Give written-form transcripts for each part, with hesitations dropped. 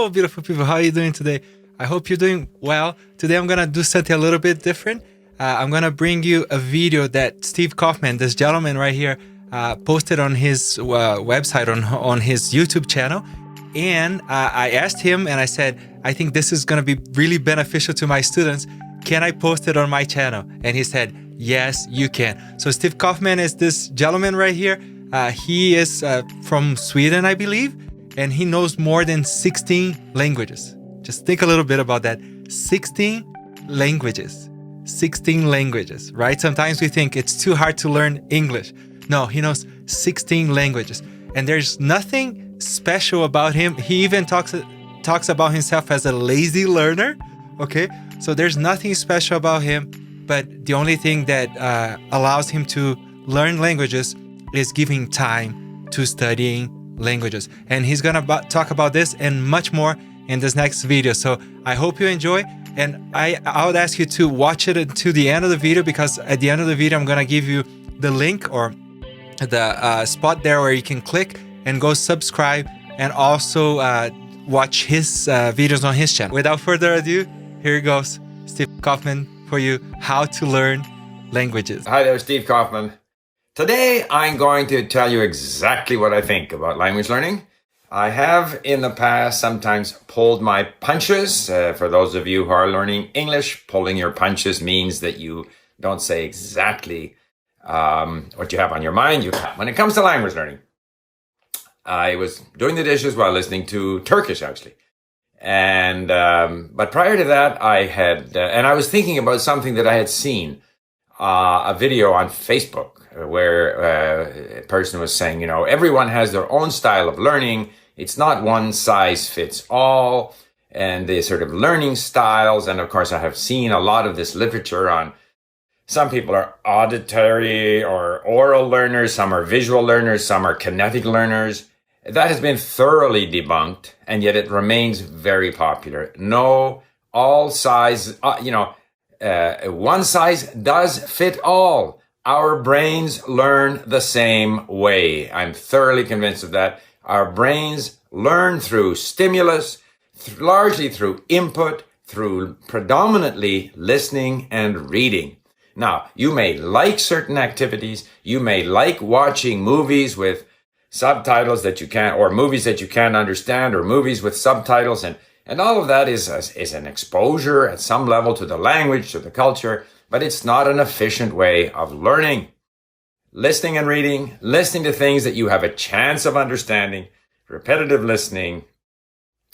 Hello, beautiful people. How are you doing today? I hope you're doing well. Today I'm going to do something a little bit different. I'm going to bring you a video that Steve Kaufmann, this gentleman right here, posted on his website, on his YouTube channel. And I asked him and I said, I think this is going to be really beneficial to my students. Can I post it on my channel? And he said, yes, you can. So Steve Kaufmann is this gentleman right here. He is from Sweden, I believe, and he knows more than 16 languages. Just think a little bit about that. 16 languages. 16 languages, right? Sometimes we think it's too hard to learn English. No, he knows 16 languages. And there's nothing special about him. He even talks about himself as a lazy learner, okay? So there's nothing special about him, but the only thing that allows him to learn languages is giving time to studying languages. And he's gonna talk about this and much more in this next video. So I hope you enjoy. And I would ask you to watch it until the end of the video, because at the end of the video, I'm gonna give you the link or the spot there where you can click and go subscribe and also watch his videos on his channel. Without further ado, here goes Steve Kaufmann for you, how to learn languages. Hi there, Steve Kaufmann. Today, I'm going to tell you exactly what I think about language learning. I have in the past sometimes pulled my punches. For those of you who are learning English, pulling your punches means that you don't say exactly what you have on your mind. When it comes to language learning, I was doing the dishes while listening to Turkish, actually. And but prior to that, I had, and I was thinking about something that I had seen, a video on Facebook where a person was saying, you know, everyone has their own style of learning. It's not one size fits all, and the sort of learning styles. And of course, I have seen a lot of this literature on some people are auditory or oral learners, some are visual learners, some are kinetic learners. That has been thoroughly debunked, and yet it remains very popular. No, all size, one size does fit all. Our brains learn the same way. I'm thoroughly convinced of that. Our brains learn through stimulus, largely through input, through predominantly listening and reading. Now, you may like certain activities. You may like watching movies with subtitles that you can't, or movies that you can't understand, or movies with subtitles. And all of that is an exposure at some level to the language, to the culture, but it's not an efficient way of learning. Listening and reading, listening to things that you have a chance of understanding, repetitive listening,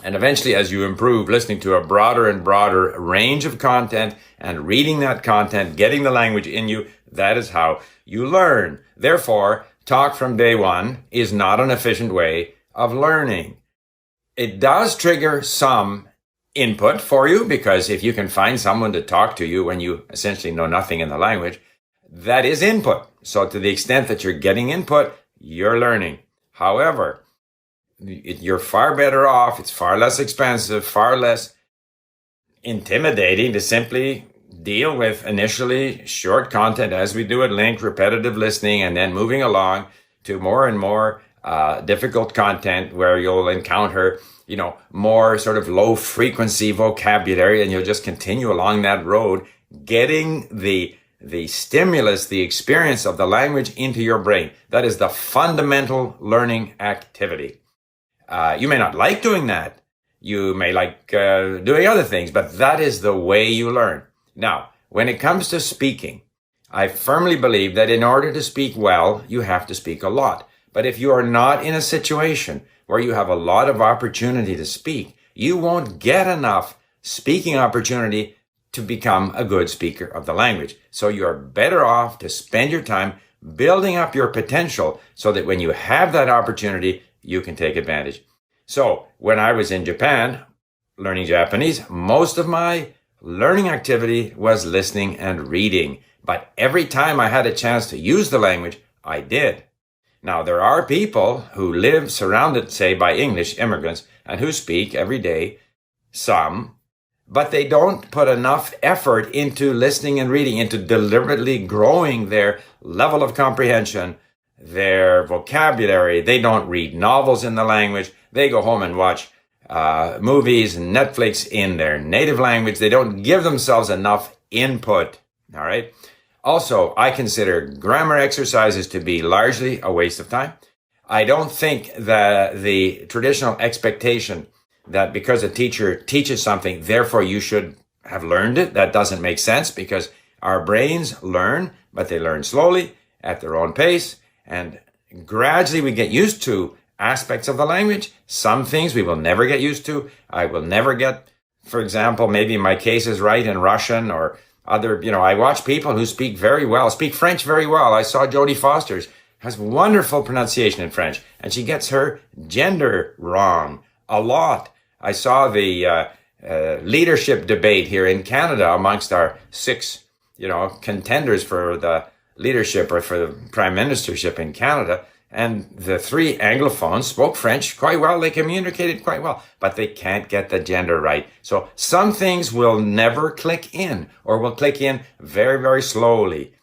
and eventually as you improve, listening to a broader and broader range of content and reading that content, getting the language in you, that is how you learn. Therefore, talk from day one is not an efficient way of learning. It does trigger some input for you, because if you can find someone to talk to you when you essentially know nothing in the language, that is input. So to the extent that you're getting input, you're learning. However, you're far better off. It's far less expensive, far less intimidating to simply deal with initially short content as we do at Link, repetitive listening, and then moving along to more and more difficult content where you'll encounter, more sort of low frequency vocabulary, and you'll just continue along that road, getting the stimulus, the experience of the language into your brain. That is the fundamental learning activity. You may not like doing that. You may like doing other things, but that is the way you learn. Now, when it comes to speaking, I firmly believe that in order to speak well, you have to speak a lot. But if you are not in a situation where you have a lot of opportunity to speak, you won't get enough speaking opportunity to become a good speaker of the language. So you're better off to spend your time building up your potential so that when you have that opportunity, you can take advantage. So when I was in Japan learning Japanese, most of my learning activity was listening and reading. But every time I had a chance to use the language, I did. Now, there are people who live surrounded, say, by English immigrants and who speak every day, some, but they don't put enough effort into listening and reading, into deliberately growing their level of comprehension, their vocabulary. They don't read novels in the language. They go home and watch movies and Netflix in their native language. They don't give themselves enough input. All right. Also, I consider grammar exercises to be largely a waste of time. I don't think that the traditional expectation that because a teacher teaches something, therefore you should have learned it. That doesn't make sense because our brains learn, but they learn slowly at their own pace. And gradually we get used to aspects of the language. Some things we will never get used to. I will never get, for example, maybe my case is right in Russian or other, I watch people who speak French very well. I saw Jodie Foster's has wonderful pronunciation in French, and she gets her gender wrong a lot. I saw the leadership debate here in Canada amongst our 6, contenders for the leadership or for the prime ministership in Canada. And the 3 Anglophones spoke French quite well. They communicated quite well, but they can't get the gender right. So some things will never click in or will click in very, very slowly.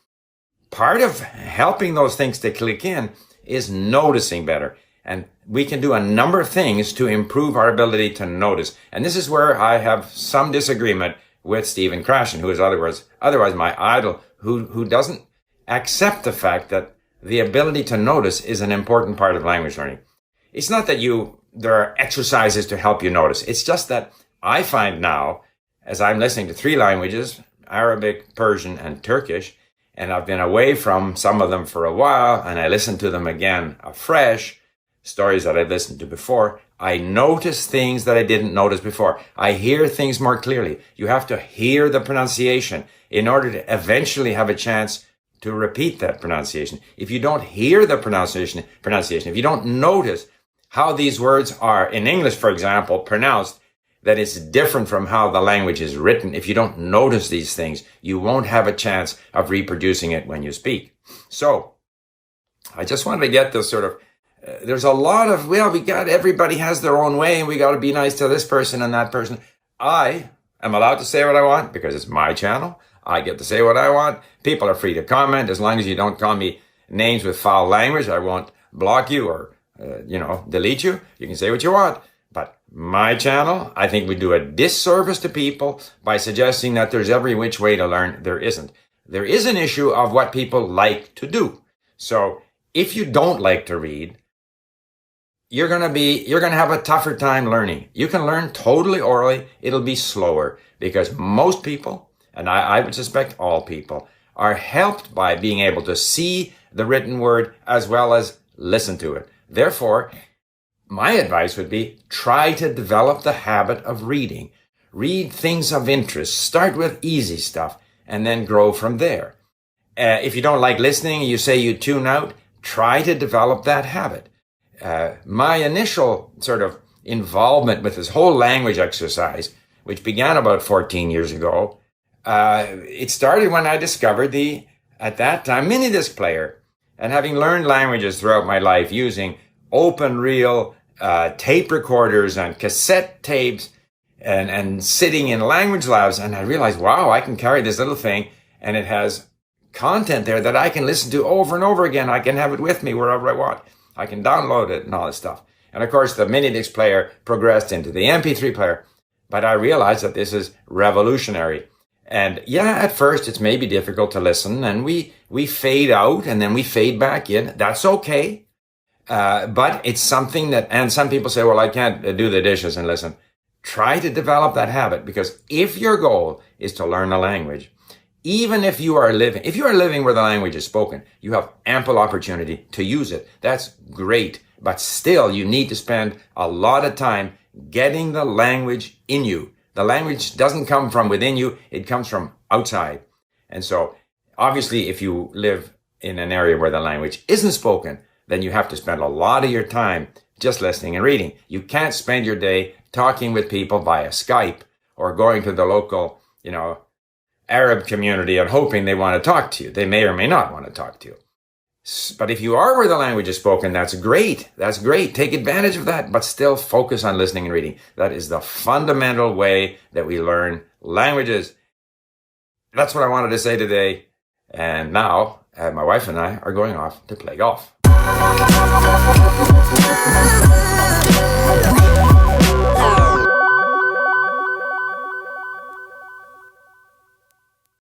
Part of helping those things to click in is noticing better. And we can do a number of things to improve our ability to notice. And this is where I have some disagreement with Stephen Krashen, who is otherwise my idol, who doesn't accept the fact that the ability to notice is an important part of language learning. It's not that there are exercises to help you notice. It's just that I find now, as I'm listening to 3 languages, Arabic, Persian, and Turkish, and I've been away from some of them for a while, and I listen to them again afresh, stories that I've listened to before, I notice things that I didn't notice before. I hear things more clearly. You have to hear the pronunciation in order to eventually have a chance to repeat that pronunciation. If you don't hear the pronunciation, if you don't notice how these words are, in English, for example, pronounced, that it's different from how the language is written. If you don't notice these things, you won't have a chance of reproducing it when you speak. So I just wanted to get this sort of, there's a lot of, everybody has their own way and we got to be nice to this person and that person. I am allowed to say what I want because it's my channel. I get to say what I want. People are free to comment as long as you don't call me names with foul language. I won't block you or, delete you. You can say what you want. But my channel, I think we do a disservice to people by suggesting that there's every which way to learn. There isn't. There is an issue of what people like to do. So if you don't like to read, you're going to have a tougher time learning. You can learn totally orally. It'll be slower because most people, and I would suspect all people, are helped by being able to see the written word as well as listen to it. Therefore, my advice would be try to develop the habit of reading. Read things of interest. Start with easy stuff and then grow from there. If you don't like listening, you say you tune out, try to develop that habit. My initial sort of involvement with this whole language exercise, which began about 14 years ago, it started when I discovered at that time, mini disc player. And having learned languages throughout my life using open reel tape recorders and cassette tapes and sitting in language labs, and I realized, wow, I can carry this little thing and it has content there that I can listen to over and over again. I can have it with me wherever I want. I can download it and all this stuff. And of course, the mini disc player progressed into the MP3 player, but I realized that this is revolutionary. And at first it's maybe difficult to listen, and we fade out and then we fade back in. That's okay. But it's something that, and some people say, well, I can't do the dishes and listen. Try to develop that habit, because if your goal is to learn a language, even if you are living where the language is spoken, you have ample opportunity to use it. That's great. But still, you need to spend a lot of time getting the language in you. The language doesn't come from within you. It comes from outside. And so obviously, if you live in an area where the language isn't spoken, then you have to spend a lot of your time just listening and reading. You can't spend your day talking with people via Skype or going to the local, Arab community and hoping they want to talk to you. They may or may not want to talk to you. But if you are where the language is spoken, that's great. That's great. Take advantage of that, but still focus on listening and reading. That is the fundamental way that we learn languages. That's what I wanted to say today. And now, my wife and I are going off to play golf.